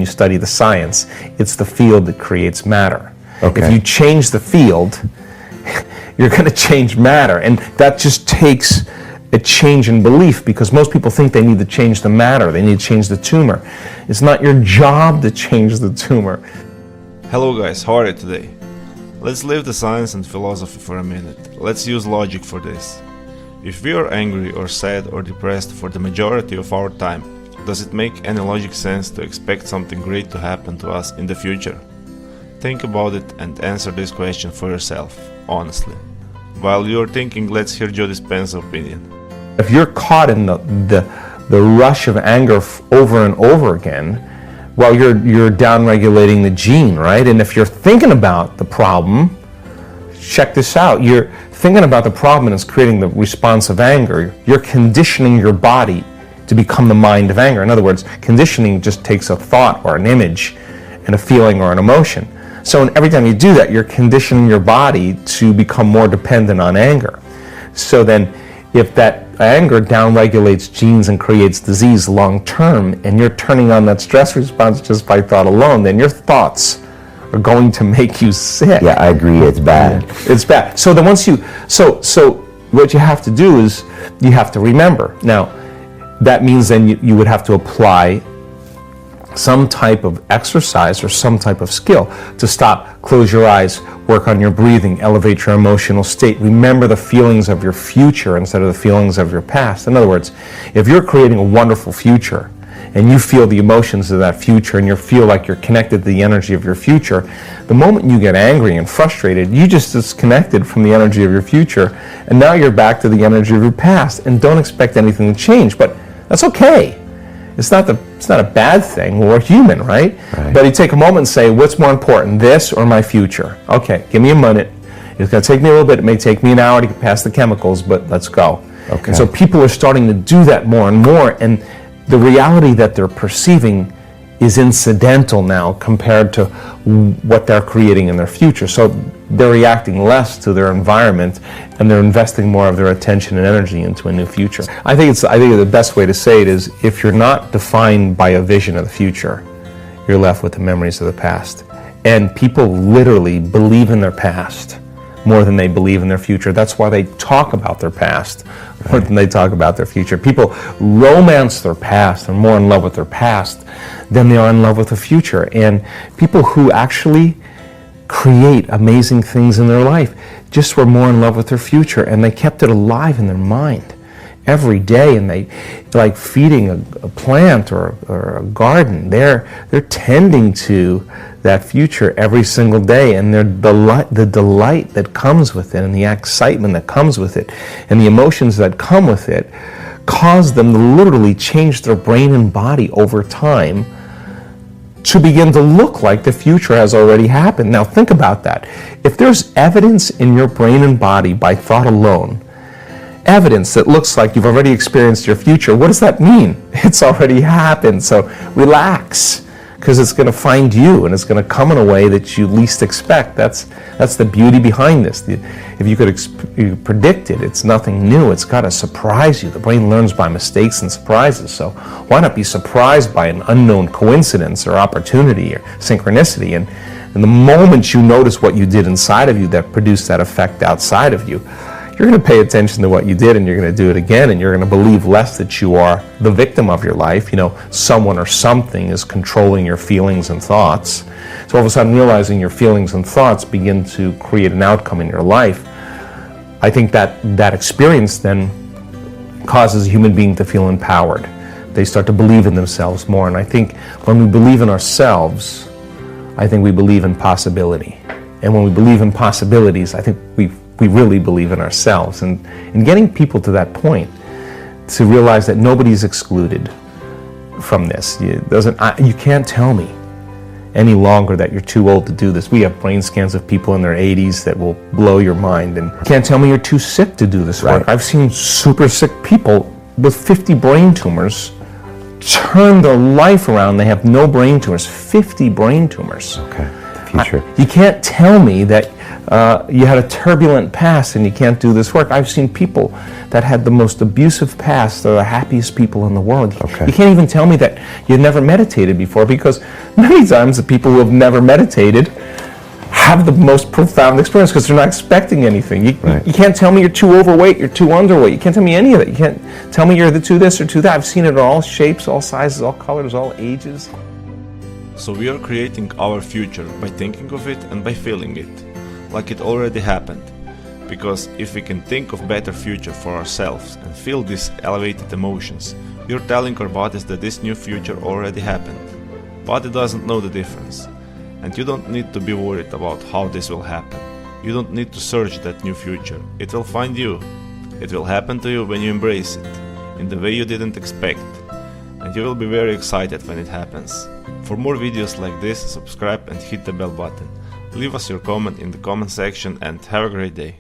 study the science. It's the field that creates matter. Okay. If you change the field, you're going to change matter. And that just takes a change in belief, because most people think they need to change the matter, they need to change the tumor. It's not your job to change the tumor. Hello guys, how are you today? Let's leave the science and philosophy for a minute. Let's use logic for this. If we are angry or sad or depressed for the majority of our time, does it make any logic sense to expect something great to happen to us in the future? Think about it and answer this question for yourself, honestly. While you're thinking, let's hear Joe Dispenza's opinion. If you're caught in the rush of anger over and over again, well, you're down-regulating the gene, right? And if you're thinking about the problem, check this out. You're thinking about the problem and it's creating the response of anger. You're conditioning your body to become the mind of anger. In other words, conditioning just takes a thought or an image and a feeling or an emotion. So every time you do that, you're conditioning your body to become more dependent on anger. So then, if that anger downregulates genes and creates disease long term, and you're turning on that stress response just by thought alone, then your thoughts are going to make you sick. Yeah, I agree, it's bad. It's bad. So then so what you have to do is you have to remember. Now, that means then you would have to apply some type of exercise or some type of skill to stop, close your eyes, work on your breathing, elevate your emotional state. Remember the feelings of your future instead of the feelings of your past. In other words, if you're creating a wonderful future and you feel the emotions of that future and you feel like you're connected to the energy of your future, the moment you get angry and frustrated, you just disconnected from the energy of your future, and now you're back to the energy of your past, and don't expect anything to change. But that's okay. It's not a bad thing. We're human, right? But you take a moment and say, what's more important, this or my future? Okay, give me a minute. It's going to take me a little bit. It may take me an hour to get past the chemicals, but let's go. Okay. And so people are starting to do that more and more, and the reality that they're perceiving is incidental now compared to what they're creating in their future. So they're reacting less to their environment, and they're investing more of their attention and energy into a new future. I think the best way to say it is, if you're not defined by a vision of the future, you're left with the memories of the past. And people literally believe in their past more than they believe in their future. That's why they talk about their past more than they talk about their future. People romance their past and more in love with their past than they are in love with the future. And people who actually create amazing things in their life just were more in love with their future, and they kept it alive in their mind every day. And they, like feeding a plant or a garden, they're tending to that future every single day, and the delight that comes with it, and the excitement that comes with it, and the emotions that come with it, cause them to literally change their brain and body over time to begin to look like the future has already happened. Now think about that. If there's evidence in your brain and body by thought alone, evidence that looks like you've already experienced your future, what does that mean? It's already happened. So relax, because it's going to find you, and it's going to come in a way that you least expect. That's the beauty behind this. If you could predict it, it's nothing new. It's got to surprise you. The brain learns by mistakes and surprises. So why not be surprised by an unknown coincidence or opportunity or synchronicity? And the moment you notice what you did inside of you that produced that effect outside of you, you're going to pay attention to what you did, and you're going to do it again, and you're going to believe less that you are the victim of your life. Someone or something is controlling your feelings and thoughts. So all of a sudden, realizing your feelings and thoughts begin to create an outcome in your life, I think that experience then causes a human being to feel empowered. They start to believe in themselves more. And I think when we believe in ourselves, I think we believe in possibility. And when we believe in possibilities, I think we really believe in ourselves. And getting people to that point, to realize that nobody's excluded from this. You can't tell me any longer that you're too old to do this. We have brain scans of people in their 80s that will blow your mind. And you can't tell me you're too sick to do this work. I've seen super sick people with 50 brain tumors turn their life around. They have no brain tumors, 50 brain tumors. Okay, future. You can't tell me that you had a turbulent past and you can't do this work. I've seen people that had the most abusive past. They're the happiest people in the world. Okay. You can't even tell me that you've never meditated before, because many times the people who have never meditated have the most profound experience because they're not expecting anything. Right. You can't tell me you're too overweight, you're too underweight. You can't tell me any of that. You can't tell me you're too this or too that. I've seen it in all shapes, all sizes, all colors, all ages. So we are creating our future by thinking of it and by feeling it, like it already happened. Because if we can think of better future for ourselves and feel these elevated emotions, we are telling our bodies that this new future already happened. Body doesn't know the difference. And you don't need to be worried about how this will happen. You don't need to search that new future. It will find you. It will happen to you when you embrace it, in the way you didn't expect. And you will be very excited when it happens. For more videos like this, subscribe and hit the bell button. Leave us your comment in the comment section and have a great day.